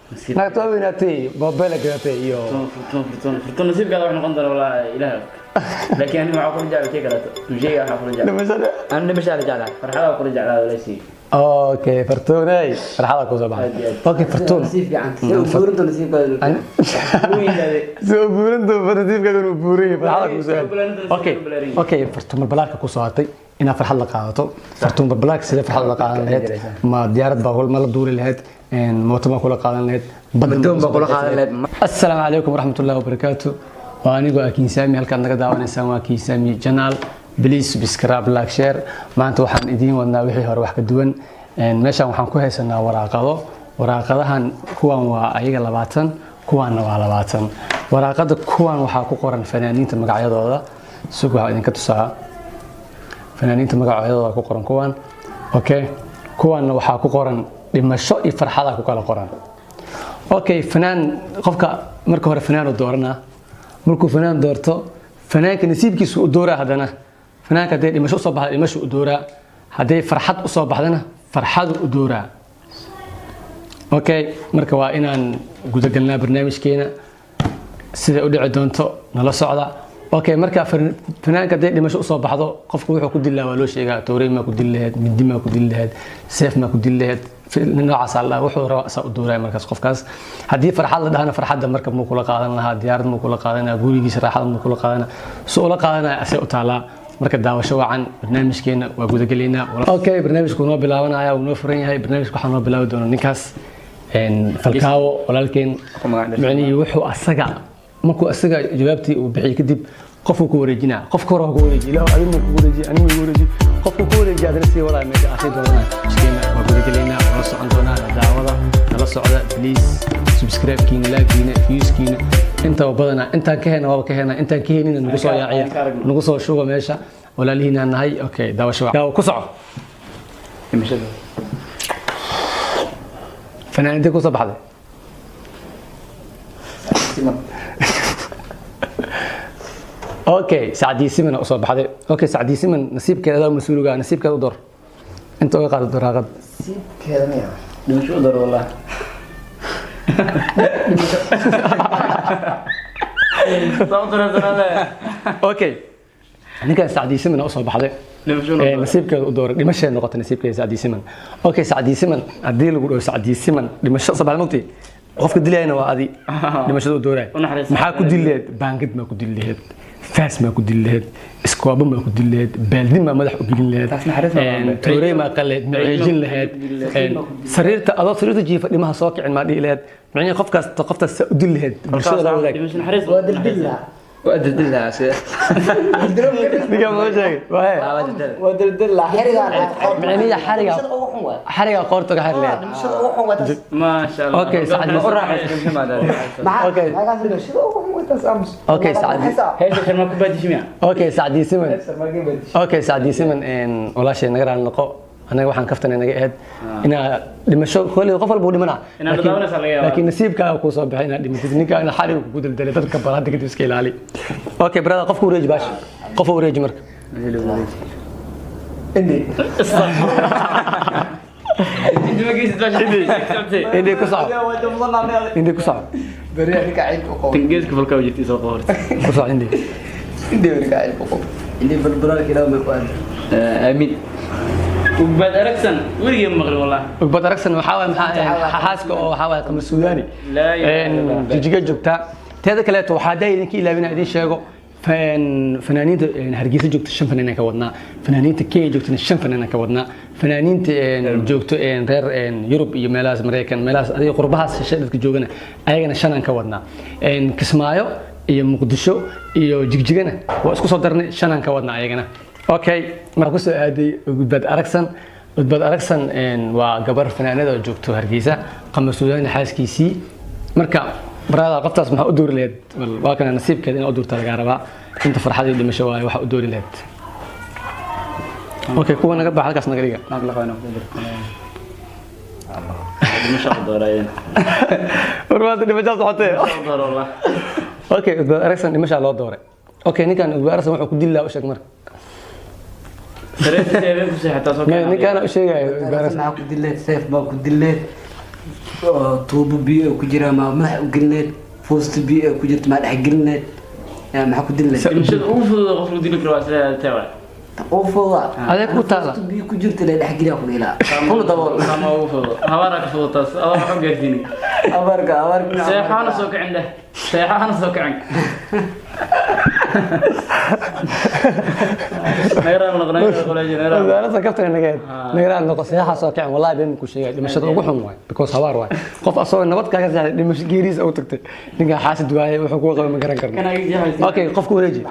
naagta weynaatay moobeel gadatay iyo فرتون نصيب قال احنا قندر ولا اله لكن انا معه كل جعل كي قالت مشي انا كل جعل انا مش على جعل فرحه كل جعل ولا شيء اوكي فرتوني فرحه كو صباح اوكي فرتون نصيب يعني بورنت نصيب قال وين هذا سو بورنت فرتيب كانوا بوري فرحه كو سؤال اوكي فرتون البلاك كو سواتay ina farxad la qaadato fartuun balbalaak sida farxad la qaadan lahayd ma diyaarad baa ma la duuri lahayd mooto ma kula qaadan lahayd بدون بقول هذا السلام عليكم ورحمه الله وبركاته وانيغو akin saami halkaan naga daawanaysaan waa akin saami channel please subscribe like share maanta waxaan idin wadnaa wixii hore wax ka duwan meeshan waxaan ku haysanaa waraaqadahan kuwan waa ayaga 20 kuwana waa 20 waraaqada kuwan waxa ku qoran fanaaniinta magacyadooda suuq waxa idin ka tusaa fanaaniinta magacyadooda ku qoran kuwan okay kuwana waxa ku qoran dhimasho iyo farxada ku kala qoran okay fanaan qofka marka hore fanaan oo doorana markuu fanaan doorto fanaanka nasiibkiisu u dooraa hadana fanaanka hadii dhimasho soo baxdo dhimasho u dooraa hadii farxad u soo baxdana farxad u dooraa okay marka waa inaan guda galnaa barnaamijkeena sida u dhici doonto nala socda okay marka fanaanka hadii dhimasho u soo baxdo qofku wuxuu ku dilaa waa loo sheegaa tooreey ma ku dilahayd midi ma ku dilahayd seef ma ku dilahayd noocaas Allah wuxuu rabaa u dooray markaas qofkaas hadii farxad la dhahana farxadda marka muu kula qaadan lahaa diyaarad muu kula qaadanaa gurigiisa raaxada muu kula qaadanaa soo la qaadanaa asay u taala marka daawasho wacan barnaamijkeena waa guda galeena okay barnaamijku noo bilaabanaya uu noo furan yahay barnaamijku waxa noo bilaabi doona ninkaas falkaawo walaalkeen macni wuxuu asaga markuu asaga jawaabtii uu bixiyay kadib qofku ku wareejinaa qofka hore ku wareejin ilaa adigu ku wareejin anigu ku wareejin qofku ku wareejin adana si wada meesha akhir doona iskeena waa guda galeena wala socon doona daawada nala socda please subscribe kiina like kiina views kiina inta badana inta ka heena waa ka heena inta ka heenina nagu soo yaaciya nagu soo shugo meesha walaalihiina nahay okay daawasho waa ku soco imashada fanaanada ku soo baxday اوكي سعدي سمن او صباحدي اوكي سعدي سمن نصيبكيدا مسؤولغا نصيبكيدا دور انت او قاد دراقد نصيبكيدا ميا مش دور والله اوكي ninka سعدي سمن او صباحدي نصيبكيدا دور dhimashay noqotay نصيبكيدا سعدي سمن اوكي سعدي سمن hadii lagu dhaw سعدي سمن dhimasho sabaalntii qofka dilayna waa adi dhimashada dooray maxaa ku dileed baangad ma ku dileed faas ma ku dileed iskooba ma ku dileed baaldi ma madax u gelin leed toorey ma qaleed maciijin leed sariirta adoo sariirta jiifa dhimaha soo kicin ma dhiileed macni qofkaas u dileed bulshada la wadaag waa dilbilaa ودلدلها سي دقيقة ما شيء ودلدلها معني حرقة قورتك حرقة ما شاء الله اوكي سعد اوكي اوكي سعد هي شرما كبادي شميع اوكي سعدي سمن اوكي سعدي سمن ان ولا شيء نقرا نقو أنا waxaan kaftan inaga ahayd ina dhimasho kale qof walba dhimana laakiin nasiibka ku soo bixay ina dhimatid ninka ina xariiq ku daldalay dadka baraad kadib iska ilaali okay brother qofku wareej baash qof wareej marka indi ku soo indi ku soo bari ka cid ku qow tingeeska falka wajiti soo qoor ku soo indi bari ka cid ku qow indi balbala kila ma qaan amin وبعد أركسن ورقي مغرب والله وبعد أركسن وحاول حاسك أو حاول قمر السوداني تجيك جبتها تهذا كلامه وحداي إنك إلا بين أدين شيء فنانين هرجيس جبت الشن فنانين كودنا فنانين تكي جبت الشن فنانين كودنا فنانين جبت غير يوروب يملاس أمريكا ملاس هذه قربها شدة جوجنا أيجنا شنان كودنا كسمايو يمقدشو يجيجنا واسكو صدرنا شنان كودنا أيجنا اوكي marka soo aaday gudbad aragsan waa gabar fanaanada oo joogto Hargeysa qama Suudaan xaaskiisii marka barada qoftaas maxaa u door leed waa kana nasiibkeeda in u doorta laga rabaa inta farxadii dhimasho waay waxa u door leed اوكي kuwa naga baa halkaas naga dhiga naag la qoyno Allah dhimasho doorayeen warwaad dhimasho socotay door wallah اوكي gudbad aragsan dhimasho loo dooray اوكي ninkan gudbad aragsan wuxuu ku dilaa u sheeg marka سريت سيف كسي حتى صوت ني كان شيء بارس ما كنت دليت سيف ما كنت دليت tuubo biyo ku jira ma madax u gelineed foosta biyo ku jirta ma dhex gelineed maxaa ku dili lahayd dimashada ugu fudud qof lagu dili karo waa sida tawa oo fooda adeeg ku taala foosta biyo ku jirta la dhex geliya ku dhila qolo dabool ama ugu fudud habaara ka fudud taas adoo wax u gaarsiini abarka seexana soo kicin dheh seexana soo kicin نقرأ أنا سكبت النجاد نقرأ النقص هي حصل كعم والله بين كل شيء مش هتوقعهم واي بكوس هوار واي قف أصلا النبض كذا يعني مش جيريز أو تكتب نجا حاسد واي وحقوق ما كان كرنا أوكي قف كوريجي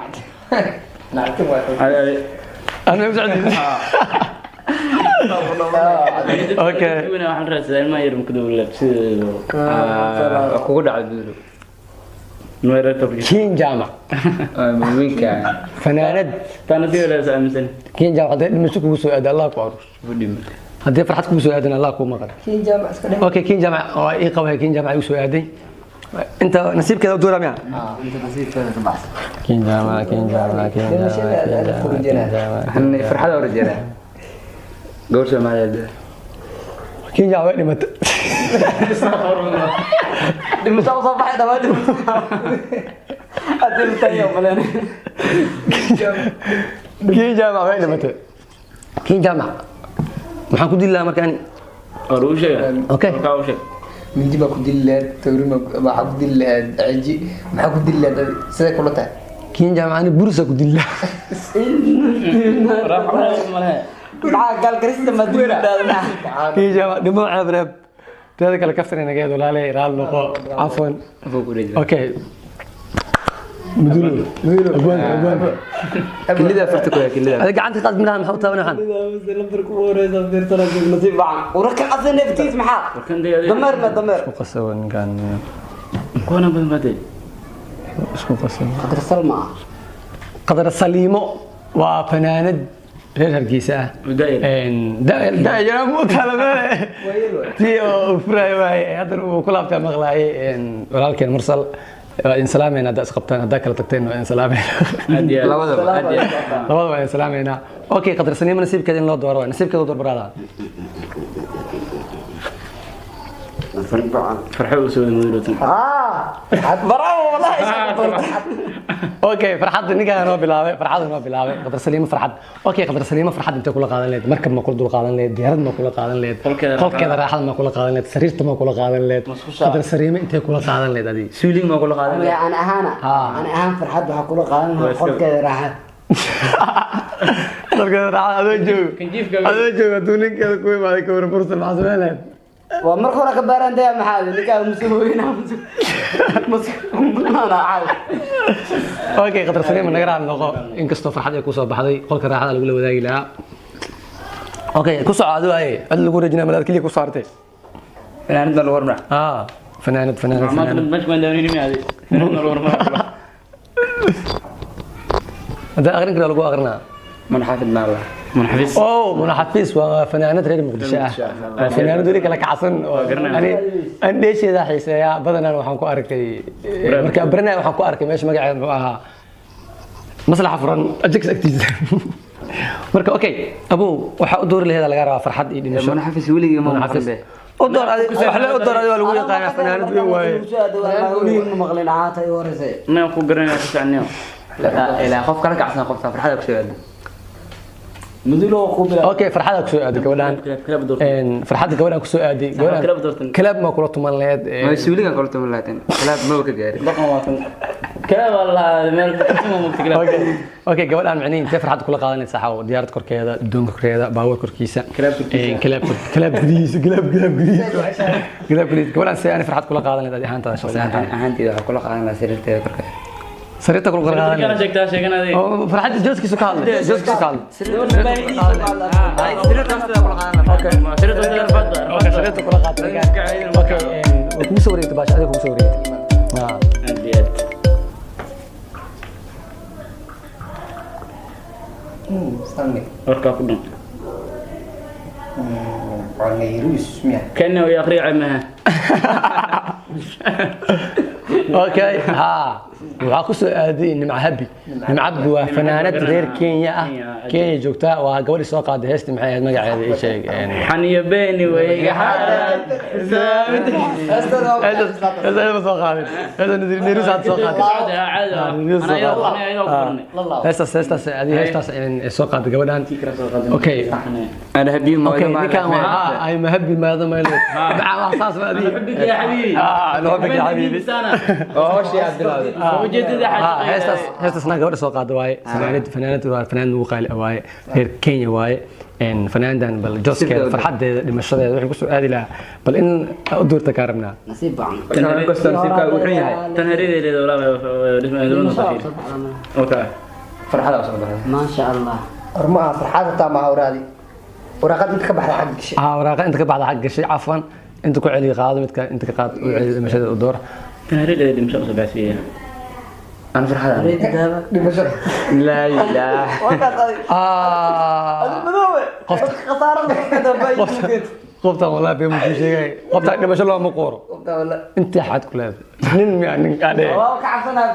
أنا مساعد أوكي أنا واحد رأس ما يرمي كده ولا بس أخوه ده عدله كين جامع وين كان فناند دي ولا سامسون كين جامع هذا المسك وسوء هذا الله أكبر هذا فرحتكم وسوء هذا الله أكبر مقر كين جامع أوكي كين جامع إيه قوي كين جامع وسوء هذا أنت نسيب كذا ودورة معه أنت نسيب كذا تبعث كين جامع كين جامع كين جامع إحنا فرحة ورجالة قول شو معي ده كين جامع وين مت دي مصاب صباح ده وادي أدي متاني وملاني كين جامع وين مت كين جامع محن كودي الله مكان أروشة أوكي أروشة من جيبا كودي الله توري ما حكودي الله عجي ما حكودي الله سيدا كلها كين جامع أنا بورسة كودي الله راح مالها قال كريستو ما دير كين جامع دموع عبرب هذا كله كفر أنا قاعد ولا لي رال لقو عفوا أوكي مدلول أبوان كل ده فرتك ويا كل ده هذا قاعد تقعد منها محوطة ونحن وركن أصلا نفتيس محا دمر ما دمر قصة كان كونا بدي اسمه قصة قدر سلمى قدر السليمو وفناند غير هالكيسة داير مو طالبة تي وفراي واي هذا وكل أبتع مغلاي ولكن مرسل إن سلامين هذا سقطنا هذاك لتقتين إن سلامين لا وضع إن سلامين أوكي قدر سنين نسيب كذا نلود دور نسيب كذا دور برادا فرحوا وسوي مديرتهم براو والله اوكي فرحت نيجا انا بلاوي فرحت انا بلاوي قدر سليمه فرحت اوكي قدر سليمه فرحت انت كل قادن ليد مركب ما كل دول قادن ليد ديارد ما كل قادن ليد قف كذا راحت ما كل قادن ليد سريرته ما كل قادن ليد قدر سليمه انت كل قادن ليد هذه سويلين ما كل قادم أنا أهان فرحت وحكوا قال قف كذا راحت قدر كذا راحت هذا جو دونك كذا كوي ما يكون فرصه مع زميلين ومرخورة كباران ده محل اللي كانوا مسويين أنا عارف اوكي قدر سليمه نقرا عن لقو ان كستو فرحت ay ku soo baxday qolka raaxada lagu wadaagi lahaa اوكي ku soo caado ay ad lagu rajina malaad kaliya ku saartay فنانة الورمة فنانة ما مش من دوري مي هذه فنانة الورمة هذا اغرن كده lagu aqrina من حافظنا الله من حفيظ منى حفيظ وفنانة رير مقدشة فنانة دوري كلا كعصن يعني انديش اذا حيسيا بدنا waxaan ku arkay marka barnaamij waxaan ku arkay meesha magaceedu ahaa maslaxa furan ajix activities marka okay abu waxa u door leeyahay laga rabaa farxad iyo dhimasho من حفيظ ولي ما حفيظ ودور u door waa lagu yaqaan fanaanad waaye مغلين عاطي ورثي ما ku garanay ficnaa ila qof kala kacsan qof farxada ku soo مديرو قبل اوكي فرحتك كسو ادي gabadhan فرحتك gabadhan kusoo aaday gabadhan club ma kula tuman leed ما suuliga kala tuman laatin club ma ka gaarin dhaqan waa kan club wallahi meel kuma mugti club اوكي gabadhan macnii intee farxad kula qaadanaysa saxaw diyaarad korkeeda doonka korkeeda baawar korkiisa club gudis gabadhan si aan farxad kula qaadanaysa ahaantada shakhsiyan ahaanteeda waxa kula qaadan la sariirteeda korkeeda سريرتك كل قرار كان شكتها شيء أنا ذي فرحت جوزك سكال جوزك سكال سريرتك اوكي سريرتك كل قرار اوكي وكم سوريت باش هذا كم سوريت عنديات استني وركا كلهم والله يروس ميا كأنه يقري عمها اوكي ها waxaa ku soo aaday nimca habi nimca habi waa fanaanad reer Kenya ah Kenya joogta waa gabadhii soo qaaday heesta maxay ahayd magaceeda ii sheeg xaniyo beeni weyga xaaran هذا سoo qaaday هذا نيرو saad soo qaaday heestaas soo qaaday gabadhan okay انا هبي ما اي مهبي ماذا ما لك مع احساس هذه بحبك يا حبيبي انا بحبك يا حبيبي هوش يا عبد العزيز وجدد حاجه heestaas gabadha soo qaaday waaye fanaanad ugu qaali waaye reer Kenya waaye ان فناندان بل جوسكيد فرحد دمشقده waxay ku soo aadi laha bal in u doorta ka rabnaa nasiib baan nasiibka wuxuu yahay tanhariideeda walaal dhismaheeduna safiir okay farxada soo baxay ma sha Allah arma farxada taama awraadi waraqad inta ka baxda xaq gashay waraqad inta ka baxda xaq gashay afwan inta ku celiy qaado midka inta ka qaad dhamashada u door tanhariideeda dhamashada soo baxay أنا فرحان لا إله قفت والله في مش شيء قفت ما شاء الله مقور انت حد كل هذا يعني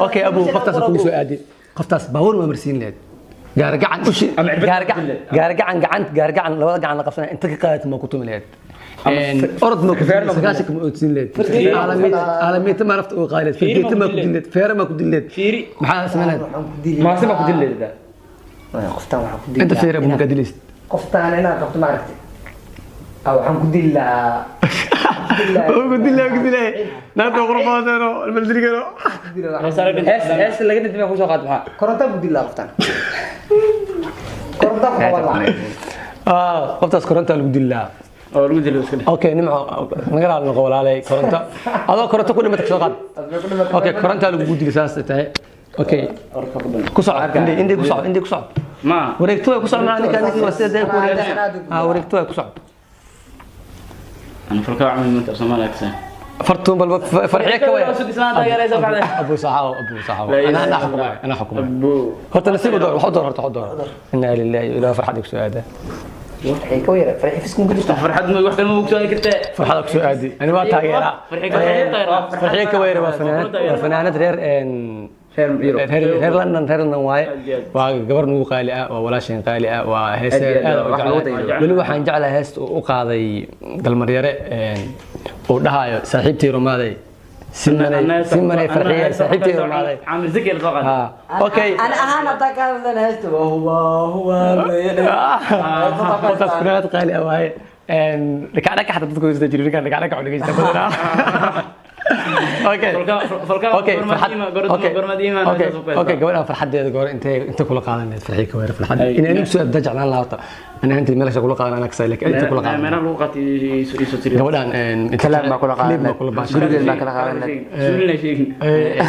اوكي ابو قفت كل سو ادي قفت باور ما مرسين لك قارقعن وش قارقعن لو قعن قفنا انت قاعد ما كنت مليت أرض ما كفير سكاشك ما أتسلت عالمية ما عرفت قايلت في البيت ما كدلت فير ما كدلت فيري محا اسمها ما اسمها كدلت ده قفتان waxaan ku dilay انت فير ابو كدلست qoftaan inaan qabto ma aragtay waxaan ku dilaa كدلة نادو غرفاتنا المدريكنا هس اللي قد ما كوسو قاد maxaa koronta ku dilaa qoftaan koronta wallahi قفتاس كورنتا لو ديلا oo lagu dilo iska اوكي نمع نغرا نقول علي كورنتا هذا كورنتا كل ما تكسو قاد اوكي كورنتا لو ديلا ساس تاعي اوكي كوسع عندي كوسع ما وريكتو كوسع معنا كان في وسيده كوريا وريكتو كوسع انا فرقه عمل من تصمم اكسن فرتون بل فرحيه كوي ابو صحاو انا حكم هو نسيب دور حضر انا لله الى فرحه ديك سؤاده waxay ka weerar farxi fiskum ku jirta فرحه ما wax kale ma ogsoon kartaa فرحه ديك سؤادي انا ما تاغيرا فرحيه كوي فنانات رير هير لندن واي waa gabar nugu qaali ah waa walaashin qaali ah waa heesay wali waxaan jeclahay heest u qaaday dalmaryare oo dhahayo saaxiibtii rumaaday simane farxiye saaxiibtii rumaaday عامل زكي الفقط اوكي انا hadda ka hadlan heesto هو فنانات qaali ah waaye لك حتى dadku isda jirin kan لك cunugaysta badana اوكي gabadha farxadeeda goor intee kula qaadanay farxii ka weerar farxad in aan soo dajacnaan laabta ana inta meel kula qaadan ana kasay laakiin inta kula qaadan meena luqati isu tiri gabadhan inta kalaam ma kula qaadan gurigeed ma kala qaadan suulina sheegi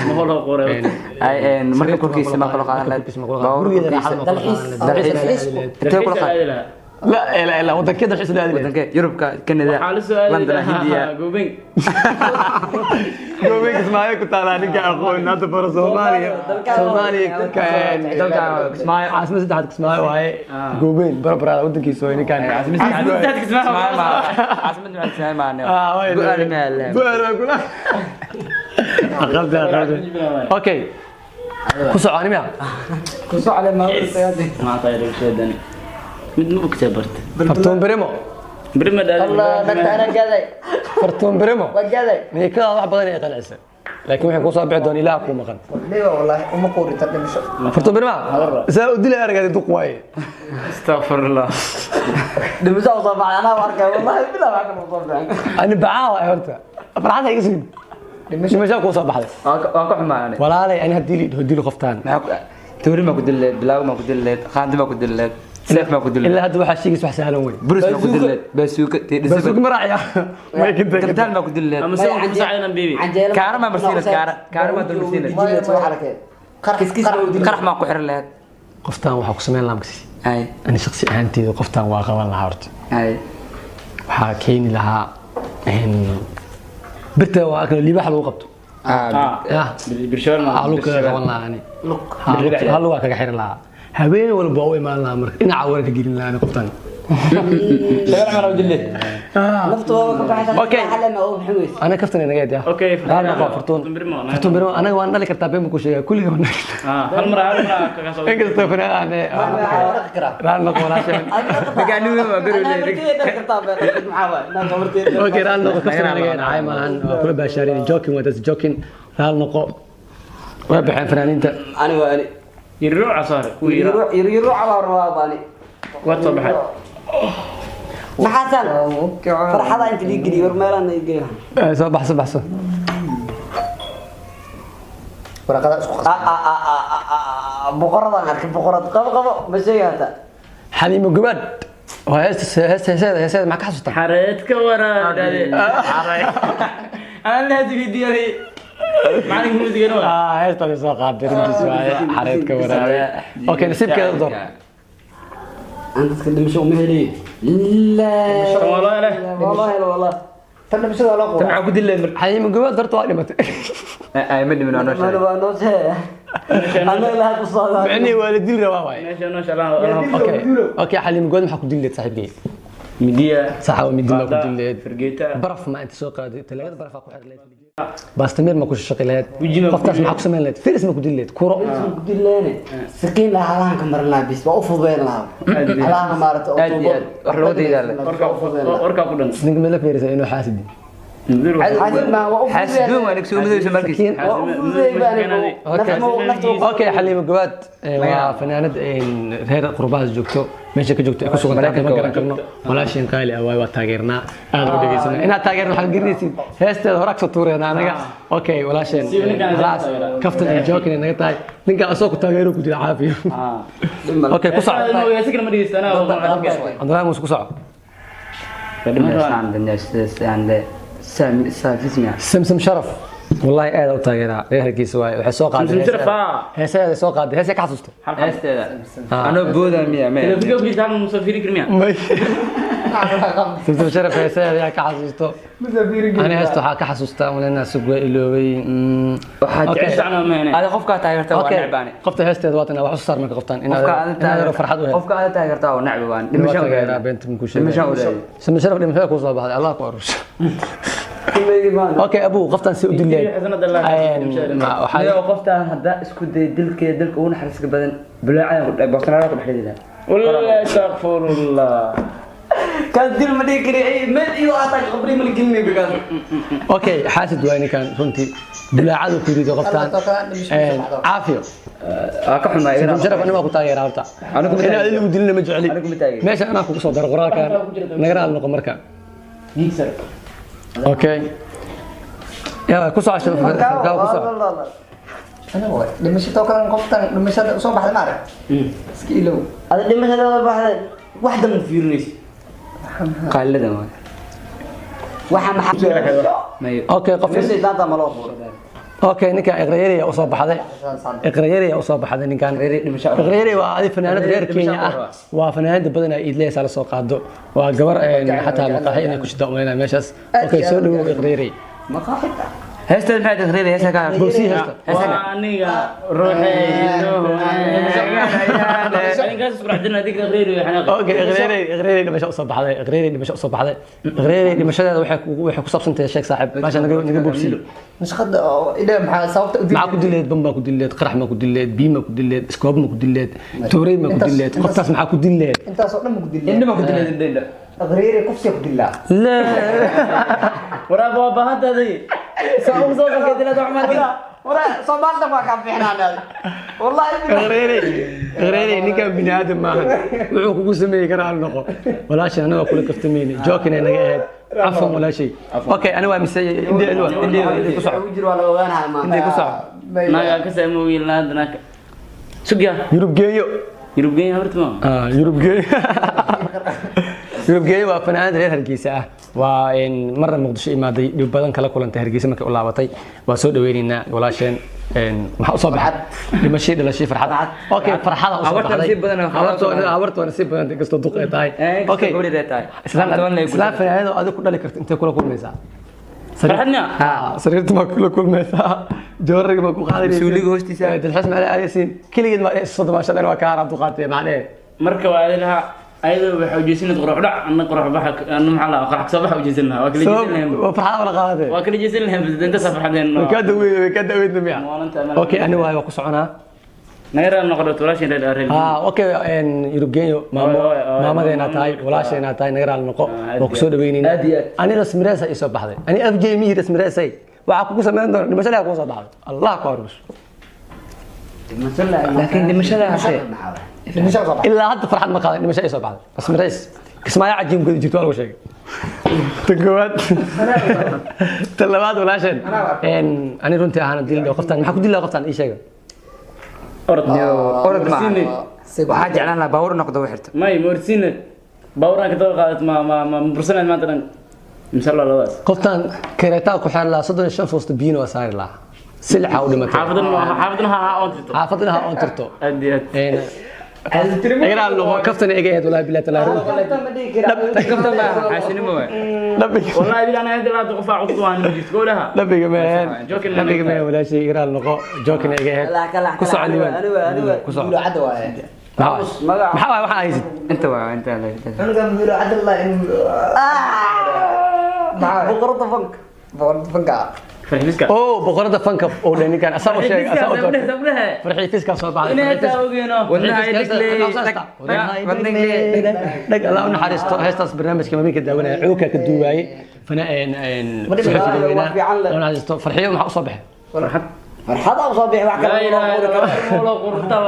ma holo qoray ay marka korkiisa ma kala qaadan gurigeeda dalxiis intee kula qaadan لا ودك كده حس الهادي ودك يوروب كندا لندن هندية جوبين جوبين اسمعي كنت على نيجي اخوي نادي برا سوماليا كان دلك اسمعي عاصمة سدحت اسمعي وهاي جوبين برا ودك يسوي كان عاصمة سدحت اسمعي عاصمة سدحت معنا بقول اخذت اوكي كسو عاني ما كسو على ما ما طاير شدني mid ma ogtabarta fartoon beremo beremo Allah dadana gaday fartoon beremo wagaday meeka wax badan ay qalcisa laakiin waxaan ku soo bixi doon ilaa ku maqan leeyo wallahi uma qoori tadmisho fartoon beremo saa u dilay aragay duq waay astaghfirullah دمزة وصبع أنا واركا والله بلا ما كان وصبع ani bacaa ay horta farxada iga sii dhimasho ku soo baxday واقع معنا walaalay ani hadii qoftaan توري ما كدلت بلاغ ما كدلت خاندي ما كدلت سيف ما كدلت ilaa hadda waxa sheegis wax sahlan weyn بروس ما كدلت بسوق بسوق مراعي ما كنت قتال ما كدلت ama soo ku saacayna bibi كارما ما مرسينت كارما دول مرسينت قرح ما قحر لها qoftaan waxa ku sameyn lahaa magsi هاي ani shakhsi ahaanteedu qoftaan waa qaban lahaa horta هاي waxa keeni lahaa birta waa kala libax lagu qabto birshool ma halu ka qaban lahaa ani halu waa kaga xiran lahaa habeen walba oo imaan lahaa marka dhinaca warka gelin lahaa qoftaan شغل عمل ودلت naftu waa ka baxaysaa Okay. xalay ma oo xaweys انا كفتن انا قاعد يا اوكي هذا نقطه فرتون فرتون بريمو انا وانا دلي كرتا بين كل شيء كل يوم هل مرة كاسو انقذ طفنا انا ران نقول عشان قاعد ما بيرو اوكي ران نقول كفتن انا قاعد عاي ما كل باشارين جوكين ودس جوكين ران نقول وبحين فنانين انت انا واني يروح عصار يروح على الرواباني واتو بحد محسن فرحة انت اللي قلي ورميلان يقليها صباح صباح صباح ورقة بقرة اركب بقرة قبو ماشي هذا حليم وجباد هسه معك حسوت حريتك ورا حريت انا لازم فيديو معك موسيقى نوع هسه اللي سوق قادر حريتك ورا اوكي نسيب كذا دور انت تتكلم شو مهلي لا والله لا والله لا والله تكلم شو لا قوة تبع قد اللي حليم وجباد درت واحد مت اي مني من انا انا نوش انا لا تصاد معني والدي رواي ماشي ما شاء الله اوكي اوكي حليم وجباد maxaa ku dilay saaxiibkay ميديا صح oo midna ku dilay فرقيتا baraf ma inta soo qaaday talaagada baraf ku xirleed baastamir ma ku shaqeeyay Wajima ku qoftaas maxaa ku sameyn leed firis ma ku dilay kuro دلاني سكين لا هلان كمر لابس وافضل لها هلان مارت wax loo diidaa وركا كدن ninka meel fiiris inuu xaasid حاسد ما وافضل xaasduun waa nagsuum madowsa markiis اوكي حليم وجباد waa fanaanad reer qurbaas joogto meesha ka joogto ku sugan ma garan karno walaashin qaali ah waa taageernaa aad u dhageysana inaad taageerno waxaan garanaysid heesteeda hore ka tuureena anaga okay walaashin خلاص kaftan iyo jokin inaga tahay ninka asoo ku taageero ku jira caafiyo okay ku soco يا سكر ما ديست انا andraa mus ku soco عند سامي سافيسميا samsam sharaf wallahi aad u taageeraa reerkiisa waay waxay soo qaaday سمسم شرف heesadeeda soo qaaday heesay ka xasuusto هستيدا انا بودا ميا ميا تلفزيون في تعمل مسافر كرميا samsam sharaf heesadeeda ka xasuusto أنا هستو حاجة حسوستا ولنا سوق إلوي waxaad تعيش عنها ما هنا هذا qofka taageerta waa nacbaani قفت هستي دواتنا وحش صار منك قفتان أنا فرحت وهي qofka aad taageerta waa nacbaan dhimasho gaara بنت من كل شيء سمي شرف اللي محتاج وصل بعد الله أكبر أوكي أبو قفتان سيء دليل waxaa qofta hada isku day dilka uu naxariiska badan bilaa boosnaa ku dhaxleedaa ولا استغفر الله كان دير ما ديكري ما ايو اعطاك خبري من الجني بقى أوكي حاسد وين كان فهمتي بلا عدو كريدو قفتان عافية ka xumaa سمي شرف أنا ما كنت أغير عرفتا أنا كنت أنا اللي مدلنا مجعلي أنا كنت أغير. ماشي أنا أخوك صدر قرار كان نقرأ النقم مركان يكسر أوكي يلا كوسع عشان كوسع dhimashada kale qoftan dhimashada soo baxday maarag iska ilow هذا اللي مثلا واحده من فيرنيس qaalada waa واحد محمد may أوكي قف فيرنيس لا تملوه اوكي نكا اقريري او soo baxday اقريري او soo baxday ninkan اقريري waa adi fanaanad reer Kenya ah waa fanaanad badan ay idleys ala soo qaado waa gabar xataa maqahay inay ku shida umeena meeshaas okay soo dhaw اقريري heestan maxay taqriiban heesa ka بوسي هسه وانيغا روحي انا كاس اسكو عندنا هذيك غير حناقه اوكي اقريري لما soo baxday اقريري لما soo baxday اقريري dhimashadeeda waxay ku sabsantay sheek saaxib baasha naga boobsi nashqada ilaa maxaa sababta u maxaa ku dileed bamba ku dileed qarax ma ku dileed biima ku dileed iskoob ma ku dileed toorey ma ku dileed qoftaas maxaa ku dileed intaas oo dhan ma ku dilaa indhama ku dileen indha aqriiri qofsi ku dilaa لا ورا بابا هذا ذي سوق سوق كده لا عمر ورا صباح ما كان في حنا والله غريري ninka bini aadam ma wuxuu kugu sameeyay karaa noqo walaashay anaga kula kaftameeyay jookina naga ahayd afan walaashay okay ana waa misay indii ku soco وجر ولا وغانها ما indii ku soco ناقا كسمو ويلا هذا سوقيا yurub geeyo يوروب جاي هرت ما yurub geeyo yurub geeyo waa fanaanad reer Hargeysa ah waa in marna Muqdisho imaaday dib badan kala kulantay Hargeysa markay u laabatay waa soo dhaweynina walaasheen maxaa soo baxay dhimashay dhalashay farxad okay farxada u soo baxday abartoona si badan kasto duq ay tahay okay islaan fanaanad oo adigu ku dhali karto intee kula kulmaysaa فرحنا سريرت ما كل ميسا جورك ما كو قادر suuliga hoostiisa dalxas ma على ياسين كليد ما صد ما شاء الله كان عبد القادر معناه مركب هذه لها ayadoo waxa ujeesanad qorox dhac anna qorox baxa anna maxaa la qorox soo baxa ujeesanaa waa kala jeesan lahayn farxada wala qaadade waa kala jeesan lahayn bas inta safarxadeen ka daweyd miya okay ani waa ku soconaa nayra noqdo walaashin reer reer okay European maamadeena tahay walaasheena tahay nayra noqo oo ku soo dhaweynayna ani rasmireesa isoo baxday ani afjeemi rasmireesay waxa ku sameyn doona dhimasho ku soo baxday allah ku arus laakiin dhimashada hase ilaa hadda farxad ma qaadan dhimasho isoo baxday rasmirees kismaayo cajiin gudi jirto lagu sheegay تقول تلبات ولا شيء أنا رنتي أنا ديل قفتان ما حكودي لا قفتان إيش هذا أورد معي وحاجة أنا باور نقطة وحرت ما يمرسين باورنا كده قالت ما برسنا ما ترى إن شاء الله لا قفتان كريتاك وحلا صدر الشمس وسط بينو وصار لا سلعة ولا متى حافظناها أنترتو أدي أقرأ له كفتن إجاهد ولا بلا تلا كفتن ما عشان مو والله إذا أنا هذا لا تقفع عطوان مجلس قولها لبي كمان لبي كمان ولا شيء أقرأ له جوكن إجاهد كسر على أنا كسر عدوى ما حايز أنت وأنت أنا قام يقول عد الله بقرة فنك بقرة فنك أوه بقرة فنك أو لأني كان أصاب شيء أصاب فرحي فيسك أصاب بعد لك الله نحرس هستاس برنامج كمان بيك الدواء عوكة كدواي فنا فرحي وما أصابه فرحة أصابع وعكا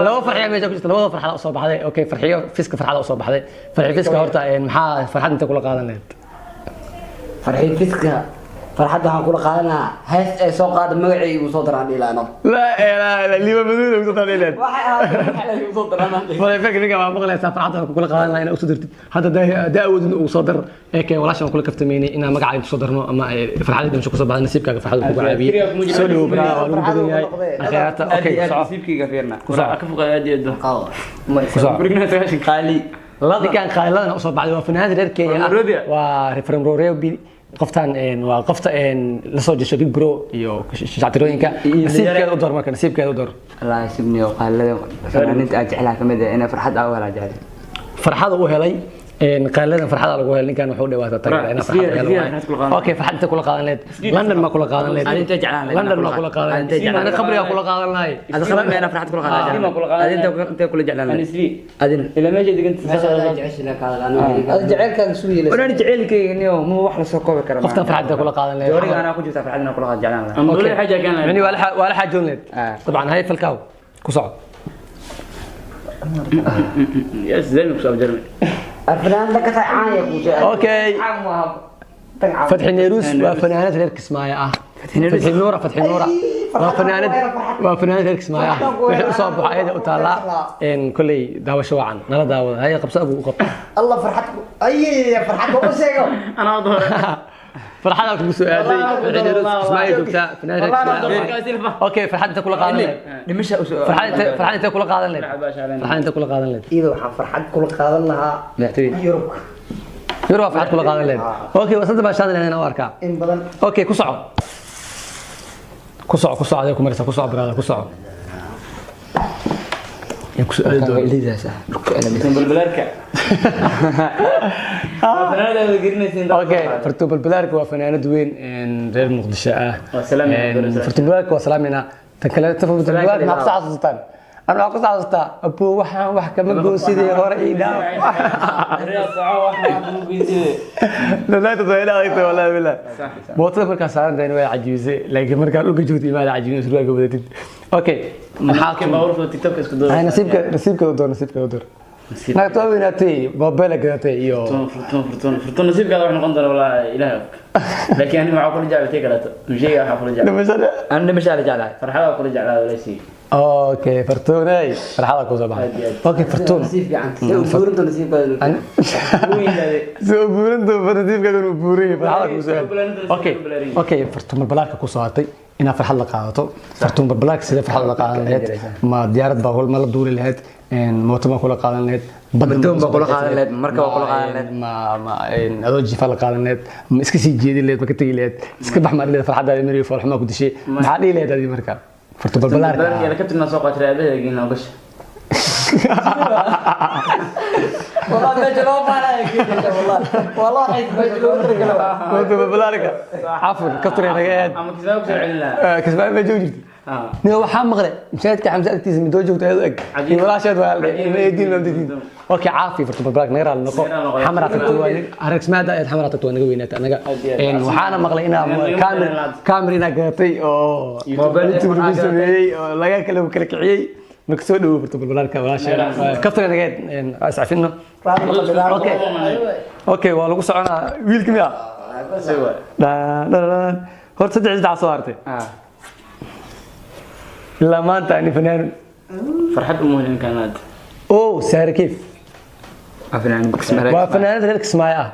لو فرحية ما جابت لو فرحة أصابع هذا أوكي فرحية فيسك فرحة أصابع هذا فرحية فيسك هرتا محا فرحة أنت كل قادنات فرحي فيسك فرحة كل قادنا هاي سوق هذا مقعي وصدر عن إلانه لا اللي ما بدون وصدر عن إلانه واحد وصدر عن ولا فكر إنك ما بغلي فرحة كل قادنا أنا أصدر هذا داود وصدر هيك ولا شيء كل كفتميني إن مقعي وصدرنا أما فرحة دي مش كصبح نسيبك فرحة كل عبي سلو برا والبدنيا أخيرا أوكي نسيبك كفيرنا أكفو قاعد يده برجنا تهاشين قالي لا دي كان قال لنا أصاب بعد وفنان ريركي وريفرم روريو بي قفتان وقفت لصوج شبيك برو يو شجعتروينكا نسيبك أدور مركز نسيبك أدور الله يسيبني وقال لهم فأنت أجعلها كمدة أنا فرحت أول أجعل فرحت وهلي قال لنا فرحت على وهلي كان وحول واسطة ترى أنا فرحت أوكي فرحت كل قادنات لندن ما كل قادنات أنت أجعلها لندن ما كل قادنات أنا خبري كل قادنات هذا خبر أنا فرحت كل قادنات أنت كل جعلها أنا سري أدين إلا ما جد كنت هذا جعل كان سوي وأنا جعل كي إنه مو واحد سوق كرم قفت فرحت كل قادنات جوري أنا كنت فرحتنا كل قاد جعلها أمور حاجة كان يعني ولا حاجة جونت طبعا هاي في الكاو كوسع يا زين مكسب جرمي الفنان ده كتاع عاية اوكي فتحي نيروس وفنانات غير كسماية فتحي نورة وفنانات غير كسماية وحي أصاب عيدة وطالع إن كلي داوة شوعا نلا داوة هاي قبصة أبو قط الله فرحتك أي فرحتك أبو سيقو أنا أظهر فرحتك بسؤالي فتحي نيروس كسماية دوكتا فنانات كسماية أوكي فرحت أنت كل قادم لمش فرحت أنت كل قادم فرحت أنت كل قادم إذا فرحتك كل قادم لها يروك يروح فرحت كل قادم أوكي وصلت باشان اللي أنا واركا إن بدل أوكي كسع عليكم مرسى كسع برادة كسع يكسع اللي ذا صح بالبلاركة اوكي فرتوب البلارك وفنانة دوين غير مقدشة فرتوب البلارك وسلامنا تكلمت في البلارك ما قصة عصتان أنا قصة عصتا أبو وح كم جو سيدي هوري دا لا تضيع أيضا ولا بلا بوطة مركز سارن دين ويا عجيزة لكن مركز لو جوتي ما عجيزة سروا قبضتين أوكي محاكم معروف في تيك توك اسكو هاي نسيبك دور ما توي ناتي بابلك ناتي يو فرتون نسيب قاعد احنا قندر ولا إلهك لكن أنا معه كل جعل تيكلات مشي حفل جعل أنا مش على جعل فرحة كل جعل ولا شيء اوكي فرتون اي فرحة كوزا بعد اوكي فرتون نسيب يعني بورنتو نسيب قال سو بورنتو فرتيف كانوا بوري فرحة كوزا اوكي فرتون البلاك كوساتي إنها فرحة لقاءته فرتون بالبلاك سيدا فرحة لقاء لهاد ما ديارة باقول ما لدور لهاد موتما كل قاء لهاد بدون بقول قاء لهاد مركب بقول قاء لهاد ما هذا جيفا لقاء لهاد اسكسي جيدي لهاد بكتي لهاد اسك بحمر لهاد فرحة دا مريو فرح ما كنت شيء ما حد لهاد هذه مركب فرتون بالبلاك أنا كنت الناس وقت رابع لكن أقش والله ما جلوب عليك والله حيث ما جلوب بلارك عفوا كثر يا ama kisbaa ku soo celin lahaa كسبان ما جوجي نيو waxaa maqlay mashahadka xamsa agtiisa midoo joogta ayuu eg walaasheed waa leedin ma dadin okay caafi farto balbaag naga raal noqo xamara tagto waa arag smaada ay xamara tagto naga weynaata anaga waxaana maqlay inaa kaamira gaatay oo mobile sameeyay oo laga kala kiciyay marka soo dhawo farto balbaagka walaasheed kaftan naga asafino okay waa lagu soconaa wiilka miya horta saddex daac soo hartay لا ما انت يعني فنان farxad u muhiim kanaad اوه سهر كيف فنان كسمه وفنانات غير كسمايا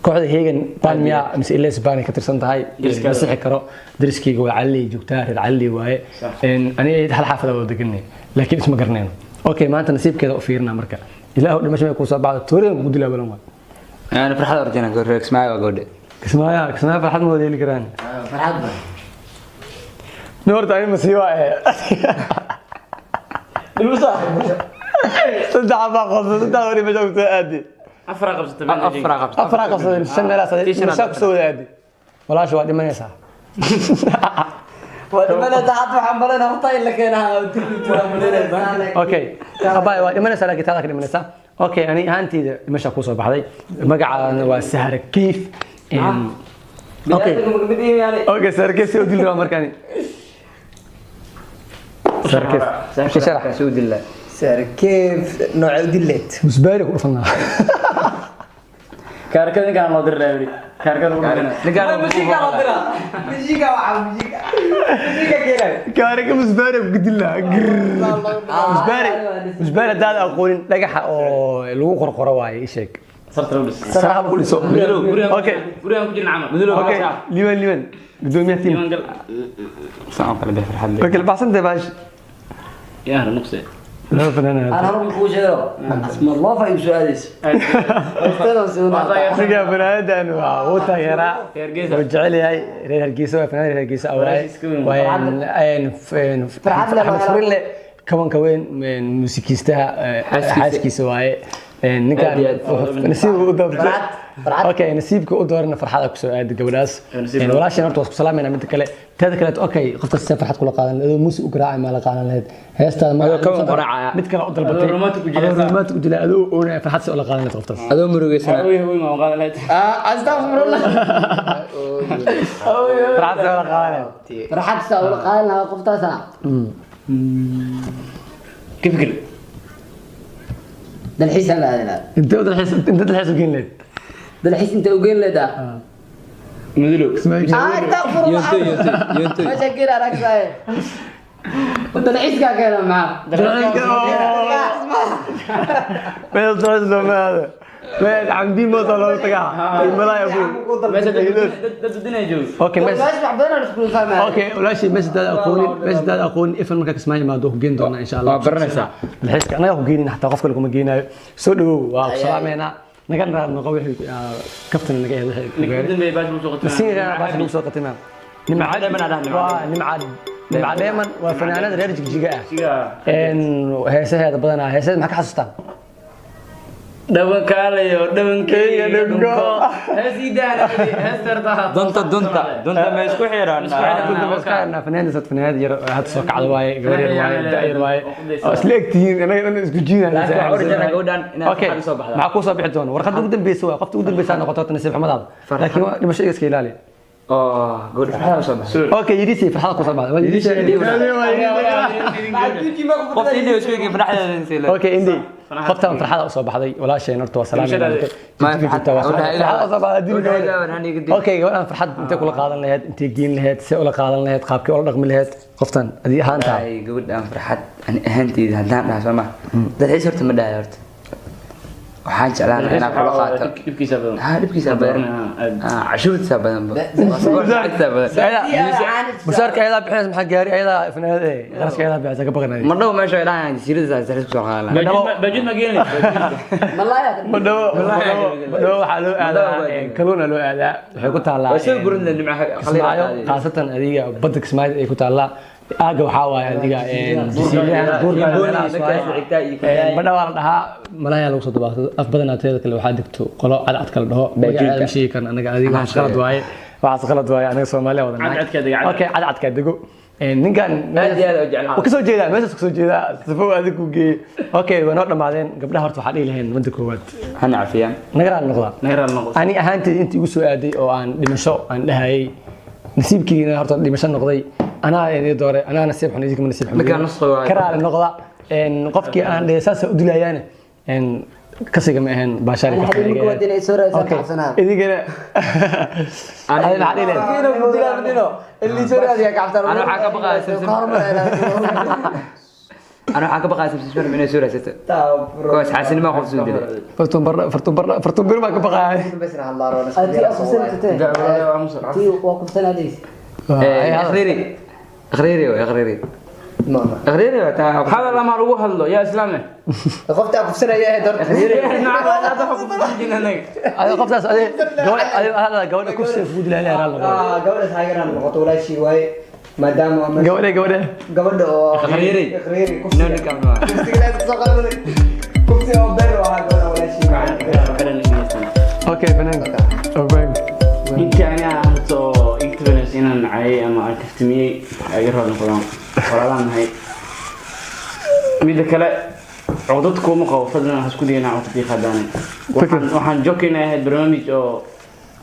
كوحده هيغن بالميا مس إلا اسباني كترسنت هاي مسخي كرو درسكيغا waa cali joogtaa reer cali waaye ani hal xaafada wada deganay laakiin isma garnayno okay maanta nasiibkeeda u fiirna marka ilaahu dhimasho ku soo bacdo tooreen ku dilaa balan waa انا فرحت ارجعنا غير كسمه وغود كسمايا فرحad ma wada heli karaan فرحات نورت أنا مسيوة المسا صدق باقص صدق وري بجوك تأدي afar qabsatay أفرق قصة السنة لا صدق مساك سوي أدي ولا شو أدي من يسا ولماذا تعرف حملنا وطايل لك انا أوكي أباي وادي من يسا لك تلاك من يسا أوكي يعني هانتي مشى كوسو بحدي مقع والسهر كيف أوكي أوكي سهر كيف سوي دي مركاني سهر كيف شو شرح سود الله سعر كيف نوع دلت مسباري ورفنا kaarkada ninkaan loo diray kaarkada u dhigana مزيكا وضرا مزيكا وعم مزيكا كده كارك مسباري بقدلنا مسباري داد أقولين لقحة أو لو قرقرة واي إيشك sarta u dhis صراحة بقول سو أوكي gurigan ku jirna camal أوكي ليمن قدوم يتيم diiwan gal سامع قلبي فرحت أوكي البحث ده باش yaa har nuqse لا فنان انا رب كوش اسم الله في سؤاليس نجا فنان ده إنه هو تغيرا وجعل هاي رجيسة فنان رجيسة أوراي وين فرحان له كمان كوين من موسيقيستها حاسكي سواي نكا نسيب ودور اوكي نسيبك ودورنا فرحه كسو اد غبداس ولا شيء نرتو سلامينا مد كله تاد كله اوكي قفت فرحه كل قادن موسى وقراعه ما لا قادن لهد هيستا ما كمان قراعه مد كله دلبتي رومانتيك وجلسه رومانتيك وجلا ادو اون فرحه سو لا قادن لهد قفت ادو مروغيسنا هو ما قال لها استغفر الله فرحه سو لا قادن فرحات ساول قال لها قفتها كيف قال دلحيس هذا انت الحس وقين لهد دلحيس انت وقين له ده مدلوك استغفر الله ينتو ما شكل عليك صاير دلحيس كان معاه بس درس لو ما هذا ما عندي ما طلعوا تقع الملا يا ابو ما الدنيا يجوز اوكي بس اسمع بدنا نسكن فاهم اوكي ولا شيء بس ده اكون افل marka kismaayo ma doo geen doona insha Allah برنسا الحسك انا هو جيني حتى قف كلكم جينا سو دو waa salaameyna naga noqo wixii kaftan naga yahay لكن ما يباش مسوق سيرا باش نسoo qatina nimcad nimcad dheeman waa fanaanada reer jigjiga ah heesaheeda badanaa heesaheeda maxaa ka xasuustaan dhawan kaalayo dhawankeyga dhawanko hasiidana hastarta دونتا ما اسكو خيران كنا فنانة ير هاد سوق على واي غير واي داير واي اسلكتين انا اسكو جينا اوكي معكو صباح دون ورقد ugu dambeysay waa qofta ugu dambeysay noqoto nasiib xamadaada laakiin waa dhimasho iska ilaali قول فرحه صباح اوكي يديسي فرحه ku sabaa يديسي قفتي دي اسكو فرحه نسيله اوكي اندي qoftan farxada u soo baxday walaashay narto waa salaam ما فرحه اوكي waan farxad inta kula qaadan lahayd inta geen lahayd si ula qaadan lahayd qaabkii ula dhaqmi lahayd qoftan adii ahaanta ay gabadhan farxad ani ahaanteed hadaan dhahay sama dadxiis horta ma dhahay horta waxaan jeclaan inaan kula qaato ibkiisa badan dhibkiisa badan cashuurtiisa badan mushaarka ayada bixinaysa maxaa gaari ayada fanaanad ee qarashka ayada bixisa ka baqanay ma dhaw meesha ilaahay jasiirada saxis ku soo qaadan bajid ma geeni ملايا ma dhawo waxaa loo aadaa kaluuna loo aadaa waxay ku taallaa waa soo gurin nimca Kismaayo khaasatan adiga badda Kismaayo ay ku taallaa aaga waxaa waaye adiga jasiiraha buurka meelahaas waaye badha waa la dhahaa malayaa lagu soo dabaaqto af badanaa teeda kale waxaa degto qolo cadcad kala dhaho magaceeda ma sheegi karna anaga adiga waxaas qalad waaye anaga Soomaaliya wada nahay okay cadcadka dego ninkan kasoo jeedaa meeshaas kasoo jeedaa sifo adig ku geeyey okay waa noo dhammaadeen gabdhaha horta waxaa dhihi lahayn mada koowaad hana cafiyaan nagaraal noqda ani ahaanteed intii igu soo aaday oo aan dhimasho aan dhahayay nasiibkiina horta dhimasho noqday anaa idin doore anaa nasiib xun idinka nasiib xun karaal noqda qofkii aan dheesaas u dilayaana kasiga ma ahan baashaari ka xigay idigana ay la hadile أنا حاجة بقى أنا حاجة بقى سبسيشن من السورة ستة كويس حاسين ما خلصوا دي فرتم برا ما كبقى بس رح الله رونا أنتي أخو سنة تي وأخو سنة ليش أخريري هذا لما روح الله يا إسلامي خفت أخو سنة يا هدر نعم لا تحكم هناك هذا قفز هذا جوال كوسة فود لا لا جولة هاي أنا نقطة ولا شيء واي ما دام جولة أخريري نوني كم كفتي لا تسوق كفتي أو بيرو هذا ولا شيء اوكي فنان inta ana ahto intaas inaan cay ama aktiftimiyay ay rabaan qoran qoraalanahay mid kale codadku ma qabo fadlan isku deena codadii qadaan waxaan jooginahay barnaamij oo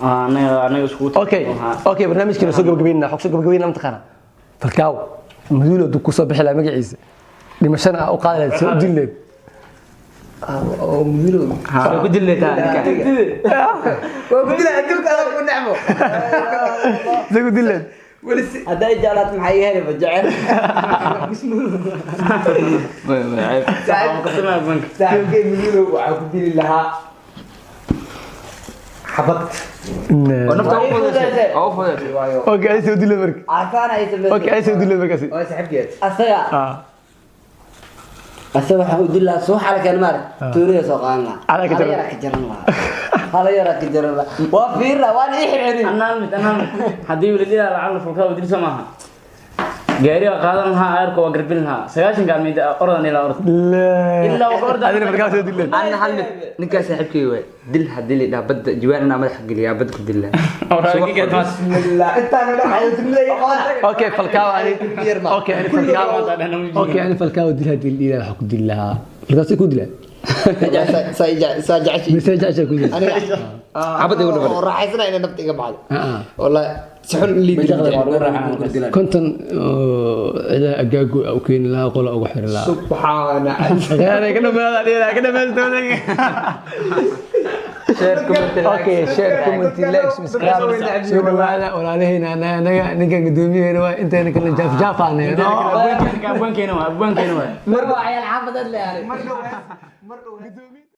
anaga isku اوكي barnaamijkina soo gabagabeynaa xog soo gabagabeynaa intaqana falkaaw maduulo dad ku soo bixi la magaciisa dhimashana u qaadayay soo dileed أو مديرو كنت اللي تاني وقلت له أدوك أنا أكون نعمه زي قلت لك هذا جالات معي هنا بجعل تعال كيف مديرو وعقد لها حبكت ونفتح أوفر اوكي اي سو دي مرك عارفانا يسمى اوكي اي سو دي مرك أنا سحبت أسرع أسرع حمد الله سوح على كلمات توريه سوقنا على كجرن الله هذا يرى كجرن الله وفير وانا يحرني أنا حدي ولدي على عالم فلكا ودري سماها جاري قادمها أركو وقربلها سياشن قال ميدا أردن إلى أرض إلا وقرد هذا مركز سو دي لك أنا حلمت نكا صاحبكي وي دلها دلي ده بد جوارنا ما حق لي بدك دلها بسم الله أنت أنا حياتك لي اوكي فالكاو انا فالكاو دي هذه اللي حق دي لها فالكاو سيكون دي ساجعشي مساجعش كل أنا عبد يقول راح يصير إن نبتة بعد والله سحن اللي كنتن إذا أجاجو أو كين لا قول أو حر لا سبحان يعني كنا ما كنا ما استوعبنا شير كومنت اوكي شير كومنت لايك سبسكرايب شو معنا ولا هنا انا نيجا قدومي هنا انت كنا جاف انا أبوان كينوا مرة عيال حافظت لي يعني مرة